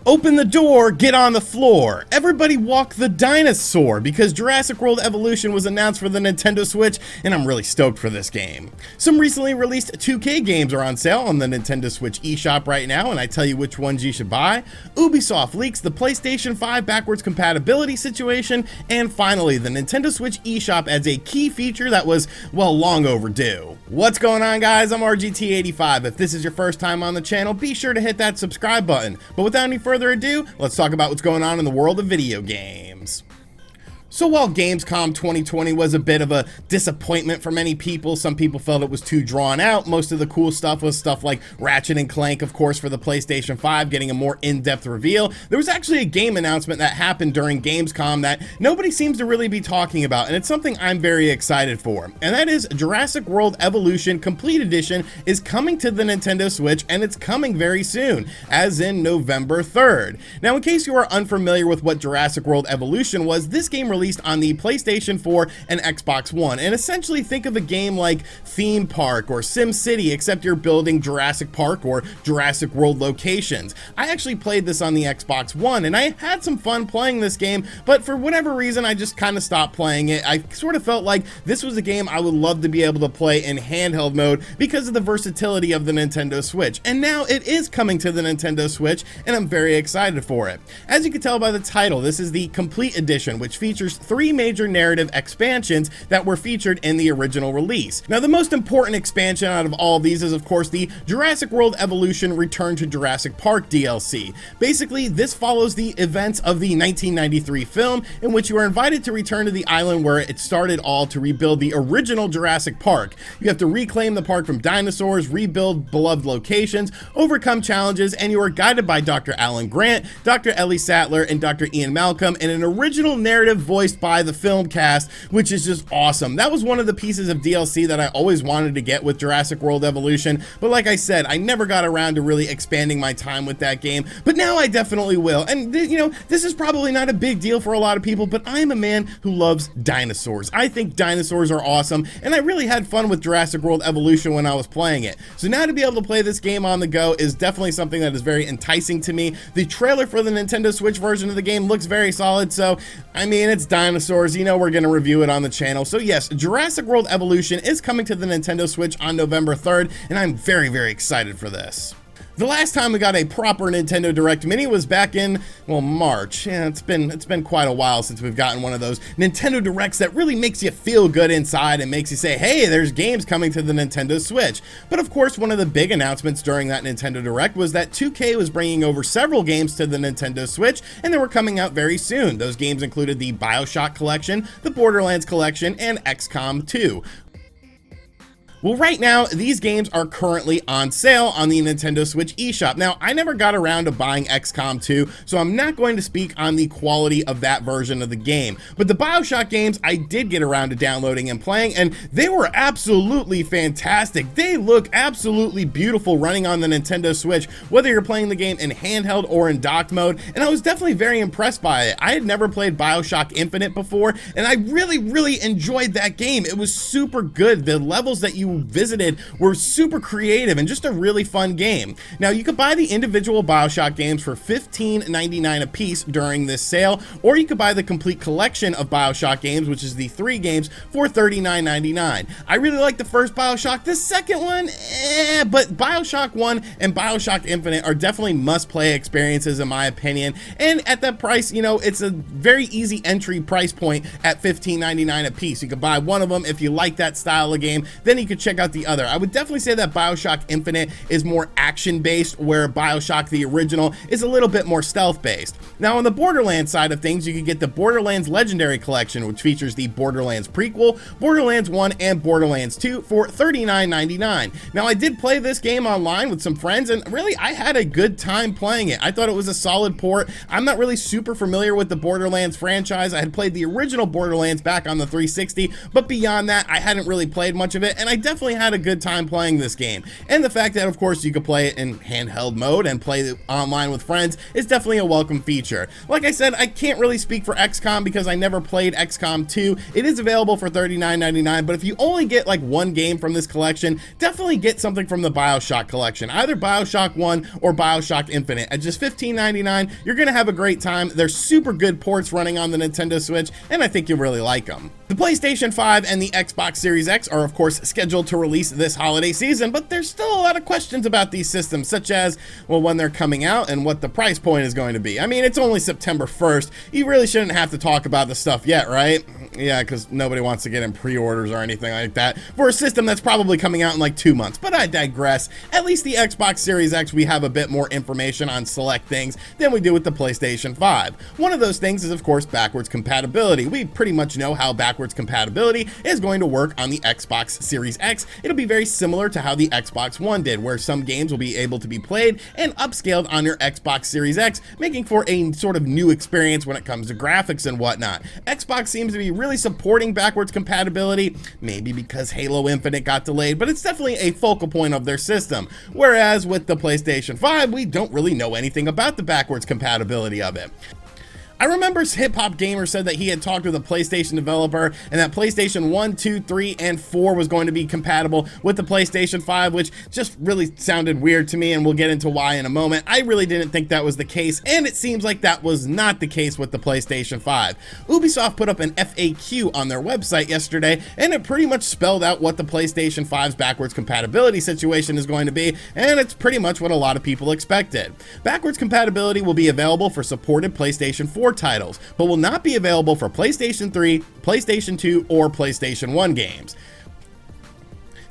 Open the door, get on the floor. Everybody walk the dinosaur because Jurassic World Evolution was announced for the Nintendo Switch, and I'm really stoked for this game. Some recently released 2K games are on sale on the Nintendo Switch eShop right now, and I tell you which ones you should buy. Ubisoft leaks the PlayStation 5 Backwards Compatibility situation, and finally, the Nintendo Switch eShop adds a key feature that was, well, long overdue. What's going on, guys? I'm RGT85. If this is your first time on the channel, be sure to hit that subscribe button. But without any further ado, let's talk about what's going on in the world of video games. So while Gamescom 2020 was a bit of a disappointment for many people, some people felt it was too drawn out. Most of the cool stuff was stuff like Ratchet and Clank, of course, for the PlayStation 5, getting a more in-depth reveal. There was actually a game announcement that happened during Gamescom that nobody seems to really be talking about, and it's something I'm very excited for. And that is Jurassic World Evolution Complete Edition is coming to the Nintendo Switch, and it's coming very soon, as in November 3rd. Now, in case you are unfamiliar with what Jurassic World Evolution was, this game released on the PlayStation 4 and Xbox One, and essentially think of a game like Theme Park or Sim City, except you're building Jurassic Park or Jurassic World locations. I actually played this on the Xbox One, and I had some fun playing this game, but for whatever reason I just kind of stopped playing it. I sort of felt like this was a game I would love to be able to play in handheld mode because of the versatility of the Nintendo Switch, and now it is coming to the Nintendo Switch, and I'm very excited for it. As you can tell by the title, this is the Complete Edition, which features 3 major narrative expansions that were featured in the original release. Now, the most important expansion out of all of these is, of course, the Jurassic World Evolution Return to Jurassic Park DLC. Basically, this follows the events of the 1993 film, in which you are invited to return to the island where it started all to rebuild the original Jurassic Park. You have to reclaim the park from dinosaurs, rebuild beloved locations, overcome challenges, and you are guided by Dr. Alan Grant, Dr. Ellie Sattler, and Dr. Ian Malcolm in an original narrative voiced by the film cast, which is just awesome. That was one of the pieces of DLC that I always wanted to get with Jurassic World Evolution, but like I said, I never got around to really expanding my time with that game, but now I definitely will. And you know, this is probably not a big deal for a lot of people, but I am a man who loves dinosaurs. I think dinosaurs are awesome, and I really had fun with Jurassic World Evolution when I was playing it. So now to be able to play this game on the go is definitely something that is very enticing to me. The trailer for the Nintendo Switch version of the game looks very solid, so I mean, it's dinosaurs, you know we're going to review it on the channel. So yes, Jurassic World Evolution is coming to the Nintendo Switch on November 3rd, and I'm very, very excited for this. The last time we got a proper Nintendo Direct Mini was back in, well, March. Yeah, it's been quite a while since we've gotten one of those Nintendo Directs that really makes you feel good inside and makes you say, hey, there's games coming to the Nintendo Switch. But of course, one of the big announcements during that Nintendo Direct was that 2K was bringing over several games to the Nintendo Switch, and they were coming out very soon. Those games included the BioShock Collection, the Borderlands Collection, and XCOM 2. Well, right now, these games are currently on sale on the Nintendo Switch eShop. Now, I never got around to buying XCOM 2, so I'm not going to speak on the quality of that version of the game. But the BioShock games, I did get around to downloading and playing, and they were absolutely fantastic. They look absolutely beautiful running on the Nintendo Switch, whether you're playing the game in handheld or in docked mode, and I was definitely very impressed by it. I had never played BioShock Infinite before, and I really enjoyed that game. It was super good. The levels that you visited were super creative and just a really fun game. Now, you could buy the individual BioShock games for $15.99 a piece during this sale, or you could buy the complete collection of BioShock games, which is the 3 games, for $39.99. I really like the first BioShock. The second one, but BioShock 1 and BioShock Infinite are definitely must-play experiences in my opinion, and at that price, you know, it's a very easy entry price point at $15.99 a piece. You could buy one of them if you like that style of game, then you could check out the other. I would definitely say that BioShock Infinite is more action-based, where BioShock the original is a little bit more stealth-based. Now, on the Borderlands side of things, you can get the Borderlands Legendary Collection, which features the Borderlands prequel, Borderlands 1, and Borderlands 2 for $39.99. Now, I did play this game online with some friends, and really, I had a good time playing it. I thought it was a solid port. I'm not really super familiar with the Borderlands franchise. I had played the original Borderlands back on the 360, but beyond that, I hadn't really played much of it, and I definitely definitely had a good time playing this game. And the fact that, of course, you could play it in handheld mode and play it online with friends is definitely a welcome feature. Like I said, I can't really speak for XCOM because I never played XCOM 2. It is available for $39.99, but if you only get like one game from this collection, definitely get something from the BioShock collection, either BioShock 1 or BioShock Infinite. At just $15.99, you're gonna have a great time. They're super good ports running on the Nintendo Switch, and I think you'll really like them. The PlayStation 5 and the Xbox Series X are of course scheduled to release this holiday season, but there's still a lot of questions about these systems, such as, well, when they're coming out and what the price point is going to be. I mean, it's only September 1st. You really shouldn't have to talk about the stuff yet, right? Yeah, because nobody wants to get in pre-orders or anything like that for a system that's probably coming out in like 2 months, but I digress. At least the Xbox Series X, we have a bit more information on select things than we do with the PlayStation 5. One of those things is, of course, backwards compatibility. We pretty much know how backwards compatibility is going to work on the Xbox Series X. It'll be very similar to how the Xbox One did, where some games will be able to be played and upscaled on your Xbox Series X, making for a sort of new experience when it comes to graphics and whatnot. Xbox seems to be really supporting backwards compatibility, maybe because Halo Infinite got delayed, but it's definitely a focal point of their system. Whereas with the PlayStation 5, we don't really know anything about the backwards compatibility of it. I remember Hip Hop Gamer said that he had talked with a PlayStation developer and that PlayStation 1, 2, 3, and 4 was going to be compatible with the PlayStation 5, which just really sounded weird to me, and we'll get into why in a moment. I really didn't think that was the case, and it seems like that was not the case with the PlayStation 5. Ubisoft put up an FAQ on their website yesterday, and it pretty much spelled out what the PlayStation 5's backwards compatibility situation is going to be, and it's pretty much what a lot of people expected. Backwards compatibility will be available for supported PlayStation 4 titles, but will not be available for PlayStation 3, PlayStation 2, or PlayStation 1 games.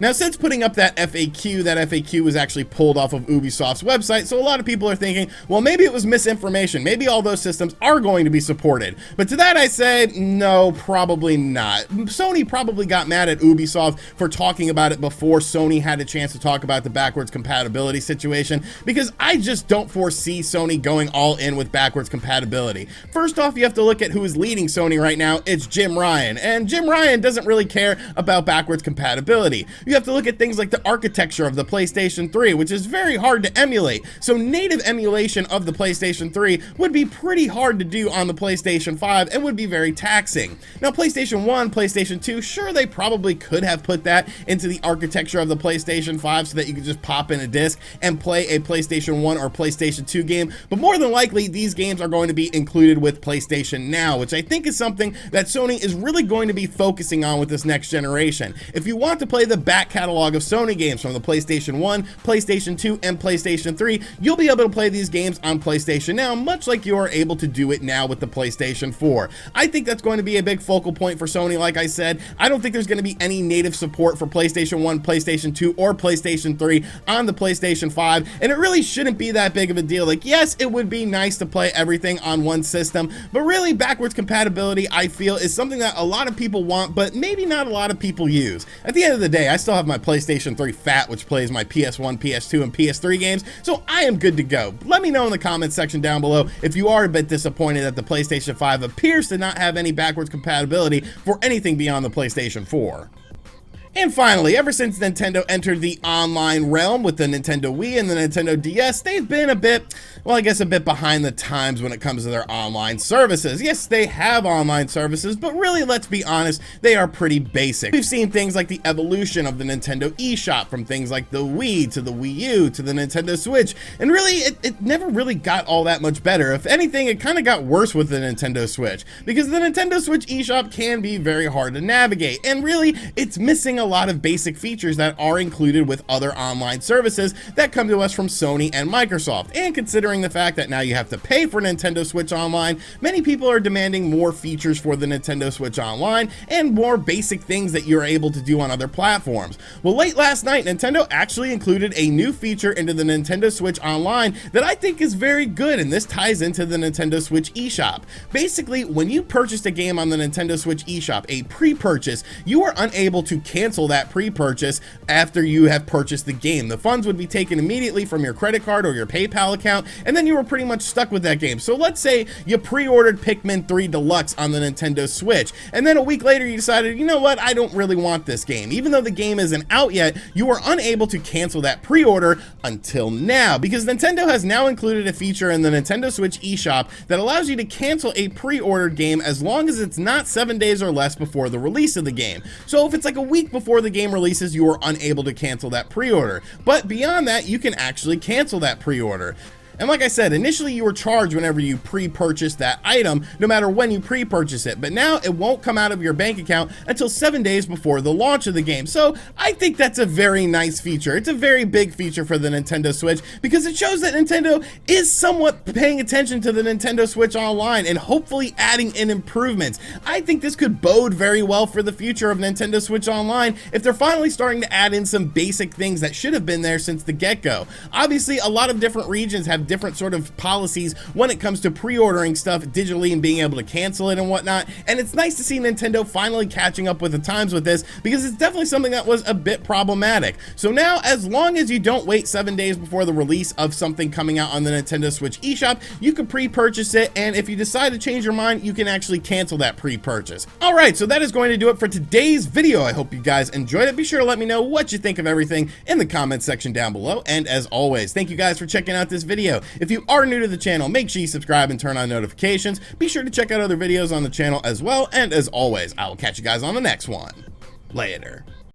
Now, since putting up that FAQ was actually pulled off of Ubisoft's website, so a lot of people are thinking, well, maybe it was misinformation. Maybe all those systems are going to be supported. But to that I say, no, probably not. Sony probably got mad at Ubisoft for talking about it before Sony had a chance to talk about the backwards compatibility situation, because I just don't foresee Sony going all in with backwards compatibility. First off, you have to look at who is leading Sony right now. It's Jim Ryan, and Jim Ryan doesn't really care about backwards compatibility. You have to look at things like the architecture of the PlayStation 3, which is very hard to emulate. So native emulation of the PlayStation 3 would be pretty hard to do on the PlayStation 5 and would be very taxing. Now, PlayStation 1, PlayStation 2, sure, they probably could have put that into the architecture of the PlayStation 5 so that you could just pop in a disc and play a PlayStation 1 or PlayStation 2 game, but more than likely, these games are going to be included with PlayStation Now, which I think is something that Sony is really going to be focusing on with this next generation. If you want to play the back catalog of Sony games from the PlayStation 1, PlayStation 2, and PlayStation 3, you'll be able to play these games on PlayStation Now, much like you are able to do it now with the PlayStation 4. I think that's going to be a big focal point for Sony. Like I said, I don't think there's going to be any native support for PlayStation 1, PlayStation 2, or PlayStation 3 on the PlayStation 5, and it really shouldn't be that big of a deal. Like, yes, it would be nice to play everything on one system, but really backwards compatibility, I feel, is something that a lot of people want, but maybe not a lot of people use. At the end of the day, I still have my PlayStation 3 Fat, which plays my PS1, PS2, and PS3 games, so I am good to go. Let me know in the comments section down below if you are a bit disappointed that the PlayStation 5 appears to not have any backwards compatibility for anything beyond the PlayStation 4. And finally, ever since Nintendo entered the online realm with the Nintendo Wii and the Nintendo DS, they've been a bit, well, I guess a bit behind the times when it comes to their online services. Yes, they have online services, but really, let's be honest, they are pretty basic. We've seen things like the evolution of the Nintendo eShop, from things like the Wii to the Wii U to the Nintendo Switch, and really, it never really got all that much better. If anything, it kind of got worse with the Nintendo Switch, because the Nintendo Switch eShop can be very hard to navigate, and really, it's missing a lot of basic features that are included with other online services that come to us from Sony and Microsoft. And considering the fact that now you have to pay for Nintendo Switch Online, many people are demanding more features for the Nintendo Switch Online and more basic things that you're able to do on other platforms. Well, late last night, Nintendo actually included a new feature into the Nintendo Switch Online that I think is very good, and this ties into the Nintendo Switch eShop. Basically, when you purchased a game on the Nintendo Switch eShop, a pre-purchase, you are unable to cancel cancel that pre-purchase after you have purchased the game. The funds would be taken immediately from your credit card or your PayPal account, and then you were pretty much stuck with that game. So let's say you pre-ordered Pikmin 3 Deluxe on the Nintendo Switch, and then a week later you decided, you know what, I don't really want this game. Even though the game isn't out yet, you are unable to cancel that pre-order until now, because Nintendo has now included a feature in the Nintendo Switch eShop that allows you to cancel a pre-ordered game as long as it's not 7 days or less before the release of the game. So if it's like a week before the game releases, you are unable to cancel that pre-order. But beyond that, you can actually cancel that pre-order. And like I said, initially you were charged whenever you pre-purchased that item, no matter when you pre-purchase it, but now it won't come out of your bank account until 7 days before the launch of the game. So I think that's a very nice feature. It's a very big feature for the Nintendo Switch because it shows that Nintendo is somewhat paying attention to the Nintendo Switch Online and hopefully adding in improvements. I think this could bode very well for the future of Nintendo Switch Online if they're finally starting to add in some basic things that should have been there since the get-go. Obviously, a lot of different regions have different sort of policies when it comes to pre-ordering stuff digitally and being able to cancel it and whatnot, and it's nice to see Nintendo finally catching up with the times with this because it's definitely something that was a bit problematic. So now, as long as you don't wait 7 days before the release of something coming out on the Nintendo Switch eShop, you can pre-purchase it, and if you decide to change your mind, you can actually cancel that pre-purchase. Alright, so that is going to do it for today's video. I hope you guys enjoyed it. Be sure to let me know what you think of everything in the comment section down below, and as always, thank you guys for checking out this video. If you are new to the channel, make sure you subscribe and turn on notifications. Be sure to check out other videos on the channel as well, and as always, I will catch you guys on the next one. Later.